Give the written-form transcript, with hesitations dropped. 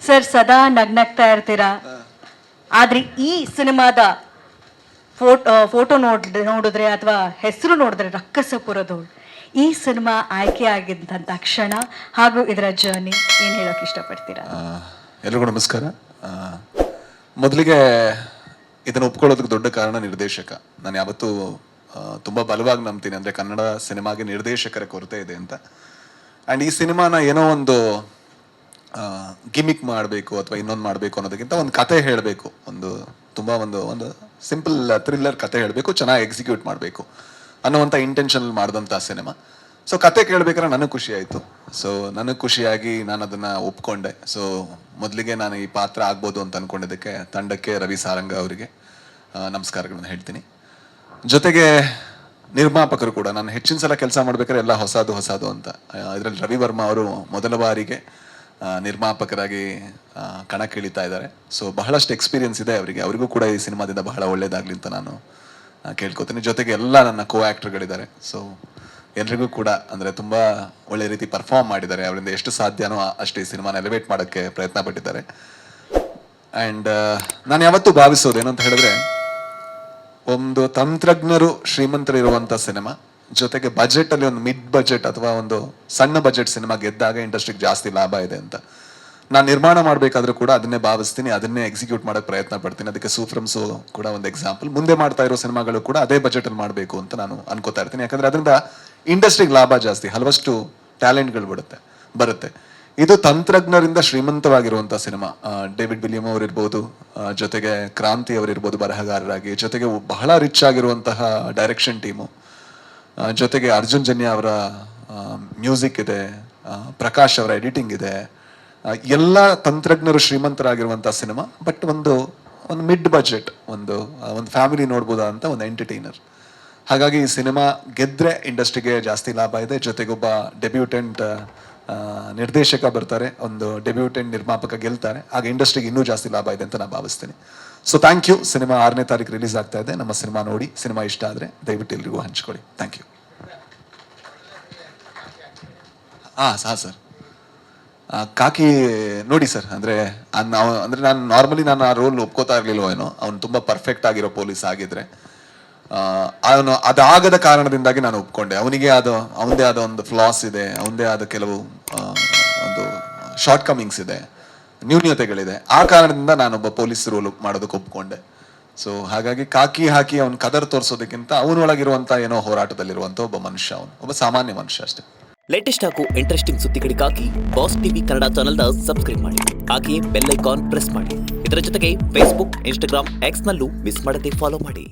Sir ಸದಾ ನಗ್ನಗ್ತಾ ಇರ್ತೀರಾ, ಆದ್ರೆ ಈ ಸಿನಿಮಾದ ಫೋಟೋ ನೋಡಿದ್ರೆ ಅಥವಾ ಹೆಸರು ನೋಡಿದ್ರೆ ರಕ್ಕಸಪುರದವಳು, ಈ ಸಿನಿಮಾ ಆಯ್ಕೆ ಆಗಿದ್ದಂಥ ಕ್ಷಣ ಹಾಗೂ ಇದರ ಜರ್ನಿ ಏನು ಹೇಳೋಕೆ ಇಷ್ಟಪಡ್ತೀರಾ? ಎಲ್ರಿಗೂ ನಮಸ್ಕಾರ. ಮೊದಲಿಗೆ ಇದನ್ನು ಒಪ್ಕೊಳ್ಳೋದಕ್ಕೆ ದೊಡ್ಡ ಕಾರಣ ನಿರ್ದೇಶಕ. ನಾನು ಯಾವತ್ತೂ ತುಂಬ ಬಲವಾಗಿ ನಂಬ್ತೀನಿ, ಅಂದರೆ ಕನ್ನಡ ಸಿನಿಮಾಗೆ ನಿರ್ದೇಶಕರ ಕೊರತೆ ಇದೆ ಅಂತ. ಆ್ಯಂಡ್ ಈ ಸಿನಿಮಾನ ಏನೋ ಒಂದು ಗಿಮಿಕ್ ಮಾಡಬೇಕು ಅಥವಾ ಇನ್ನೊಂದು ಮಾಡಬೇಕು ಅನ್ನೋದಕ್ಕಿಂತ ಒಂದು ಕತೆ ಹೇಳಬೇಕು, ತುಂಬ ಒಂದು ಸಿಂಪಲ್ ಥ್ರಿಲ್ಲರ್ ಕತೆ ಹೇಳಬೇಕು, ಚೆನ್ನಾಗಿ ಎಕ್ಸಿಕ್ಯೂಟ್ ಮಾಡಬೇಕು ಅನ್ನೋವಂಥ ಇಂಟೆನ್ಷನಲ್ಲಿ ಮಾಡಿದಂಥ ಸಿನಿಮಾ. ಸೊ ಕತೆ ಕೇಳಬೇಕಾದ್ರೆ ನನಗೆ ಖುಷಿ ಆಯಿತು. ಸೊ ನನಗೆ ಖುಷಿಯಾಗಿ ನಾನು ಅದನ್ನು ಒಪ್ಕೊಂಡೆ. ಸೊ ಮೊದಲಿಗೆ ನಾನು ಈ ಪಾತ್ರ ಆಗ್ಬೋದು ಅಂತ ಅಂದ್ಕೊಂಡಿದ್ದಕ್ಕೆ ತಂಡಕ್ಕೆ, ರವಿ ಸಾರಂಗ ಅವರಿಗೆ ನಮಸ್ಕಾರಗಳನ್ನು ಹೇಳ್ತೀನಿ. ಜೊತೆಗೆ ನಿರ್ಮಾಪಕರು ಕೂಡ, ನಾನು ಹೆಚ್ಚಿನ ಸಲ ಕೆಲಸ ಮಾಡ್ಬೇಕಾದ್ರೆ ಎಲ್ಲ ಹೊಸದು ಅಂತ. ಇದರಲ್ಲಿ ರವಿ ವರ್ಮ ಅವರು ಮೊದಲ ಬಾರಿಗೆ ನಿರ್ಮಾಪಕರಾಗಿ ಕಣಕ್ಕಿಳಿತಾ ಇದ್ದಾರೆ. ಸೊ ಬಹಳಷ್ಟು ಎಕ್ಸ್ಪೀರಿಯನ್ಸ್ ಇದೆ ಅವರಿಗೆ. ಅವರಿಗೂ ಕೂಡ ಈ ಸಿನಿಮಾದಿಂದ ಬಹಳ ಒಳ್ಳೇದಾಗಲಿ ಅಂತ ನಾನು ಕೇಳ್ಕೊತೀನಿ. ಜೊತೆಗೆ ಎಲ್ಲ ನನ್ನ ಕೋ ಆ್ಯಕ್ಟರ್ಗಳಿದ್ದಾರೆ. ಸೊ ಎಲ್ರಿಗೂ ಕೂಡ ಅಂದರೆ ತುಂಬ ಒಳ್ಳೆ ರೀತಿ ಪರ್ಫಾರ್ಮ್ ಮಾಡಿದ್ದಾರೆ. ಅವರಿಂದ ಎಷ್ಟು ಸಾಧ್ಯನೋ ಅಷ್ಟು ಈ ಸಿನಿಮಾನ ಎಲಿವೇಟ್ ಮಾಡೋಕ್ಕೆ ಪ್ರಯತ್ನ ಪಟ್ಟಿದ್ದಾರೆ. ಆ್ಯಂಡ್ ನಾನು ಯಾವತ್ತೂ ಭಾವಿಸೋದು ಏನಂತ ಹೇಳಿದ್ರೆ, ಒಂದು ತಂತ್ರಜ್ಞರು ಶ್ರೀಮಂತರಿರುವಂಥ ಸಿನಿಮಾ ಜೊತೆಗೆ ಬಜೆಟಲ್ಲಿ ಒಂದು ಮಿಡ್ ಬಜೆಟ್ ಅಥವಾ ಒಂದು ಸಣ್ಣ ಬಜೆಟ್ ಸಿನಿಮಾ ಗೆದ್ದಾಗ ಇಂಡಸ್ಟ್ರಿಗೆ ಜಾಸ್ತಿ ಲಾಭ ಇದೆ ಅಂತ ನಾನು ನಿರ್ಮಾಣ ಮಾಡಬೇಕಾದ್ರೂ ಕೂಡ ಅದನ್ನೇ ಭಾವಿಸ್ತೀನಿ, ಅದನ್ನೇ ಎಕ್ಸಿಕ್ಯೂಟ್ ಮಾಡೋಕ್ಕೆ ಪ್ರಯತ್ನ ಪಡ್ತೀನಿ. ಅದಕ್ಕೆ ಸೂಫ್ರಮ್ಸು ಕೂಡ ಒಂದು ಎಕ್ಸಾಂಪಲ್. ಮುಂದೆ ಮಾಡ್ತಾ ಇರೋ ಸಿನಿಮಾಗಳು ಕೂಡ ಅದೇ ಬಜೆಟಲ್ಲಿ ಮಾಡಬೇಕು ಅಂತ ನಾನು ಅನ್ಕೋತಾ ಇರ್ತೀನಿ. ಯಾಕಂದರೆ ಅದರಿಂದ ಇಂಡಸ್ಟ್ರಿಗೆ ಲಾಭ ಜಾಸ್ತಿ, ಹಲವಷ್ಟು ಟ್ಯಾಲೆಂಟ್ಗಳು ಬರುತ್ತೆ. ಇದು ತಂತ್ರಜ್ಞರಿಂದ ಶ್ರೀಮಂತವಾಗಿರುವಂಥ ಸಿನಿಮಾ. ಡೇವಿಡ್ ವಿಲಿಯಮ್ ಅವರಿರ್ಬೋದು, ಜೊತೆಗೆ ಕ್ರಾಂತಿ ಅವರಿರ್ಬೋದು ಬರಹಗಾರರಾಗಿ, ಜೊತೆಗೆ ಬಹಳ ರಿಚ್ ಆಗಿರುವಂತಹ ಡೈರೆಕ್ಷನ್ ಟೀಮು, ಜೊತೆಗೆ ಅರ್ಜುನ್ ಜನ್ಯ ಅವರ ಮ್ಯೂಸಿಕ್ ಇದೆ, ಪ್ರಕಾಶ್ ಅವರ ಎಡಿಟಿಂಗ್ ಇದೆ. ಎಲ್ಲ ತಂತ್ರಜ್ಞರು ಶ್ರೀಮಂತರಾಗಿರುವಂಥ ಸಿನಿಮಾ. ಬಟ್ ಒಂದು ಮಿಡ್ ಬಜೆಟ್, ಒಂದು ಫ್ಯಾಮಿಲಿ ನೋಡ್ಬೋದಾ ಅಂತ ಒಂದು ಎಂಟರ್ಟೈನರ್. ಹಾಗಾಗಿ ಈ ಸಿನಿಮಾ ಗೆದ್ದರೆ ಇಂಡಸ್ಟ್ರಿಗೆ ಜಾಸ್ತಿ ಲಾಭ ಇದೆ. ಜೊತೆಗೊಬ್ಬ ಡೆಬ್ಯೂಟೆಂಟ್ ನಿರ್ದೇಶಕ ಬರ್ತಾರೆ, ಒಂದು ಡೆಬ್ಯೂಟೆಂಟ್ ನಿರ್ಮಾಪಕ ಗೆಲ್ತಾರೆ, ಆಗ ಇಂಡಸ್ಟ್ರಿಗೆ ಇನ್ನೂ ಜಾಸ್ತಿ ಲಾಭ ಇದೆ ಅಂತ ನಾನು ಭಾವಿಸ್ತೀನಿ. So thank you. ಸಿನಿಮಾ 6ನೇ ತಾರೀಕು ರಿಲೀಸ್ ಆಗ್ತಾ ಇದೆ. ನಮ್ಮ ಸಿನಿಮಾ ನೋಡಿ, ಸಿನಿಮಾ ಇಷ್ಟ ಆದರೆ ದಯವಿಟ್ಟು ಎಲ್ರಿಗೂ ಹಂಚ್ಕೊಳ್ಳಿ. Thank you. ಸರ್ ಕಾಕಿ ನೋಡಿ ಸರ್, ಅಂದರೆ ನಾನು ನಾರ್ಮಲಿ ಆ ರೋಲ್ ಒಪ್ಕೋತಾ ಇರಲಿಲ್ಲೋ ಏನೋ. ಅವನು ತುಂಬ ಪರ್ಫೆಕ್ಟ್ ಆಗಿರೋ ಪೊಲೀಸ್ ಆಗಿದ್ರೆ, ಅವನು ಅದಾಗದ ಕಾರಣದಿಂದಾಗಿ ನಾನು ಒಪ್ಕೊಂಡೆ. ಅವನದೇ ಆದ ಒಂದು ಫ್ಲಾಸ್ ಇದೆ, ಅವನದೇ ಆದ ಕೆಲವು ಒಂದು ಶಾರ್ಟ್ ಕಮಿಂಗ್ಸ್ ಇದೆ, ನ್ಯೂನ್ಯತೆಗಳಿದೆ. ಆ ಕಾರಣದಿಂದ ನಾನೊಬ್ಬ ಪೊಲೀಸ್ ರೋಲ್ ಮಾಡೋದಕ್ಕೆ ಒಪ್ಕೊಂಡೆ. ಸೊ ಹಾಗಾಗಿ ಕಾಕಿ ಹಾಕಿ ಅವ್ನ ಕದರ್ ತೋರಿಸೋದಕ್ಕಿಂತ ಅವನೊಳಗಿರುವಂಥ ಏನೋ ಹೋರಾಟದಲ್ಲಿರುವಂಥ ಒಬ್ಬ ಮನುಷ್ಯ, ಒಬ್ಬ ಸಾಮಾನ್ಯ ಮನುಷ್ಯ ಅಷ್ಟೇ. ಲೇಟೆಸ್ಟ್ ಹಾಗೂ ಇಂಟ್ರೆಸ್ಟಿಂಗ್ ಸುದ್ದಿಗಳಿಗಾಗಿ ಬಾಸ್ ಟಿವಿ ಕನ್ನಡ ಚಾನೆಲ್ನ ಸಬ್ಸ್ಕ್ರೈಬ್ ಮಾಡಿ. ಹಾಗೆಯೇ ಬೆಲ್ ಐಕಾನ್ ಪ್ರೆಸ್ ಮಾಡಿ. ಇದರ ಜೊತೆಗೆ ಫೇಸ್ಬುಕ್, ಇನ್ಸ್ಟಾಗ್ರಾಮ್, ಎಕ್ಸ್ನಲ್ಲೂ ಮಿಸ್ ಮಾಡದೆ ಫಾಲೋ ಮಾಡಿ.